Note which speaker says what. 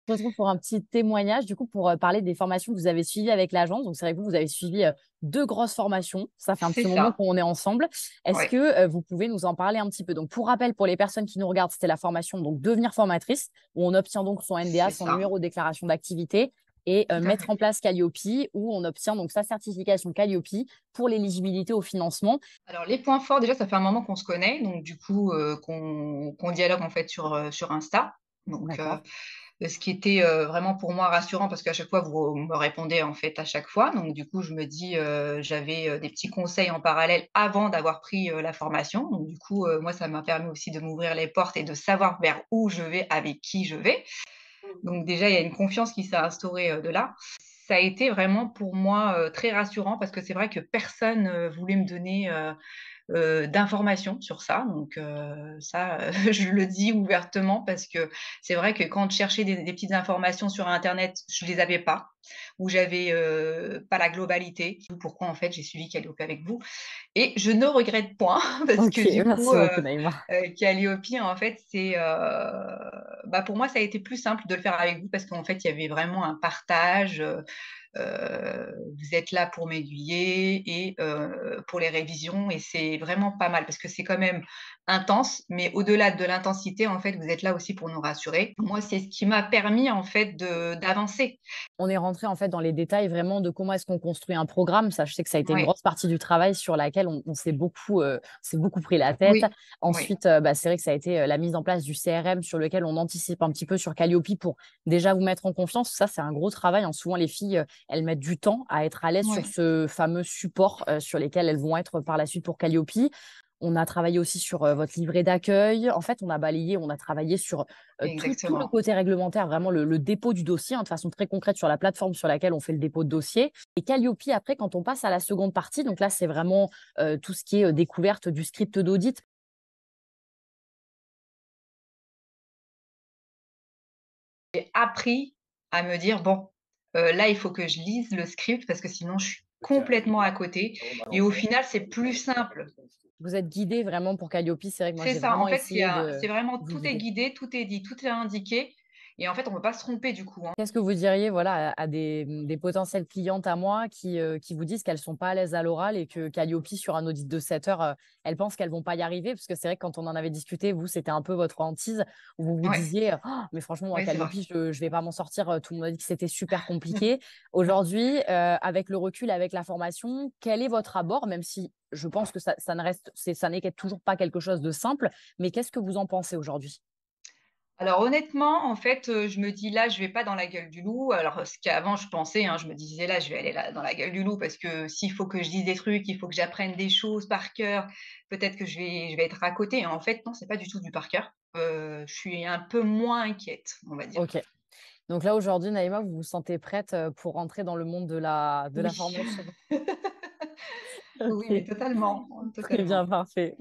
Speaker 1: se retrouve pour un petit témoignage, du coup, pour parler des formations que vous avez suivies avec l'agence. Donc, c'est vrai que vous avez suivi deux grosses formations. Ça fait un
Speaker 2: C'est
Speaker 1: petit moment
Speaker 2: ça.
Speaker 1: qu'on est ensemble. Est-ce
Speaker 2: Ouais,
Speaker 1: que vous pouvez nous en parler un petit peu? Donc, pour rappel, pour les personnes qui nous regardent, c'était la formation donc devenir formatrice, où on obtient donc son NDA,
Speaker 2: c'est
Speaker 1: son
Speaker 2: ça.
Speaker 1: numéro de déclaration d'activité, et
Speaker 2: Tout à
Speaker 1: mettre
Speaker 2: fait.
Speaker 1: en place Calliope, où on obtient donc sa certification Calliope pour l'éligibilité au financement.
Speaker 2: Alors, les points forts, déjà, ça fait un moment qu'on se connaît, donc du coup, qu'on dialogue en fait sur Insta. Donc,
Speaker 1: D'accord.
Speaker 2: ce qui était vraiment pour moi rassurant parce qu'à chaque fois, vous me répondez en fait à chaque fois. Donc, du coup, je me dis, j'avais des petits conseils en parallèle avant d'avoir pris la formation. Donc, du coup, moi, ça m'a permis aussi de m'ouvrir les portes et de savoir vers où je vais, avec qui je vais. Donc, déjà, il y a une confiance qui s'est instaurée de là. Ça a été vraiment pour moi très rassurant parce que c'est vrai que personne voulait me donner d'informations sur ça. Donc ça, je le dis ouvertement parce que c'est vrai que quand je cherchais des petites informations sur internet, je les avais pas ou j'avais, pas la globalité. D'où pourquoi en fait j'ai suivi Calliope avec vous et je ne regrette point parce
Speaker 1: Ok,
Speaker 2: que du coup,
Speaker 1: merci beaucoup, Naïma.
Speaker 2: Calliope en fait c'est, bah, pour moi ça a été plus simple de le faire avec vous parce qu'en fait il y avait vraiment un partage, vous êtes là pour m'aiguiller et pour les révisions et c'est vraiment pas mal parce que c'est quand même intense, mais au-delà de l'intensité, en fait, vous êtes là aussi pour nous rassurer. Moi, c'est ce qui m'a permis, en fait, d'avancer.
Speaker 1: On est rentré en fait dans les détails vraiment de comment est-ce qu'on construit un programme. Ça, je sais que ça a été une
Speaker 2: Ouais,
Speaker 1: grosse partie du travail sur laquelle on s'est beaucoup pris la tête.
Speaker 2: oui, oui,
Speaker 1: Ensuite, bah, c'est vrai que ça a été la mise en place du CRM sur lequel on anticipe un petit peu sur Calliope pour déjà vous mettre en confiance. Ça, c'est un gros travail, hein. Souvent, les filles, elles mettent du temps à être à l'aise sur
Speaker 2: ouais,
Speaker 1: ce fameux support sur lesquels elles vont être par la suite pour Calliope. On a travaillé aussi sur votre livret d'accueil. En fait, on a balayé, on a travaillé sur tout le
Speaker 2: exactement.
Speaker 1: côté réglementaire, vraiment le dépôt du dossier, hein, de façon très concrète sur la plateforme sur laquelle on fait le dépôt de dossier. Et Calliope, après, quand on passe à la seconde partie, donc là, c'est vraiment tout ce qui est découverte du script d'audit.
Speaker 2: J'ai appris à me dire, bon, là, il faut que je lise le script parce que sinon, je suis complètement à côté. Et au final, c'est plus simple.
Speaker 1: Vous êtes guidé vraiment pour Calliope. C'est vrai que moi,
Speaker 2: C'est
Speaker 1: j'ai
Speaker 2: ça.
Speaker 1: vraiment
Speaker 2: En fait,
Speaker 1: essayé de
Speaker 2: c'est vraiment
Speaker 1: vous
Speaker 2: tout est
Speaker 1: guider.
Speaker 2: guidé, tout est dit, tout est indiqué. Et en fait, on ne peut pas se tromper du coup, hein.
Speaker 1: Qu'est-ce que vous diriez voilà, à des potentielles clientes à moi qui vous disent qu'elles ne sont pas à l'aise à l'oral et que Calliope, sur un audit de 7 heures, elles pensent qu'elles ne vont pas y arriver? Parce que c'est vrai que quand on en avait discuté, vous, c'était un peu votre hantise, où vous vous
Speaker 2: Ouais,
Speaker 1: disiez mais franchement, moi,
Speaker 2: ouais, c'est
Speaker 1: Calliope,
Speaker 2: vrai.
Speaker 1: je ne vais pas m'en sortir. Tout le monde a dit que c'était super compliqué. Aujourd'hui, avec le recul, avec la formation, quel est votre abord, même si je pense que ça ne reste, ça n'est toujours pas quelque chose de simple, mais qu'est-ce que vous en pensez aujourd'hui?
Speaker 2: Alors honnêtement, en fait, je me dis: «Là, je vais pas dans la gueule du loup». Alors, ce qu'avant je pensais, hein, je me disais: «Là, je vais aller là dans la gueule du loup parce que s'il faut que je dise des trucs, il faut que j'apprenne des choses par cœur, peut-être que je vais être à côté». Et en fait, non, c'est pas du tout du par cœur. Je suis un peu moins inquiète, on va dire.
Speaker 1: Ok. Donc là, aujourd'hui, Naïma, vous vous sentez prête pour rentrer dans le monde de la
Speaker 2: Oui.
Speaker 1: formation?
Speaker 2: Oui, mais
Speaker 1: Ok,
Speaker 2: totalement,
Speaker 1: très bien,
Speaker 2: totalement.
Speaker 1: parfait.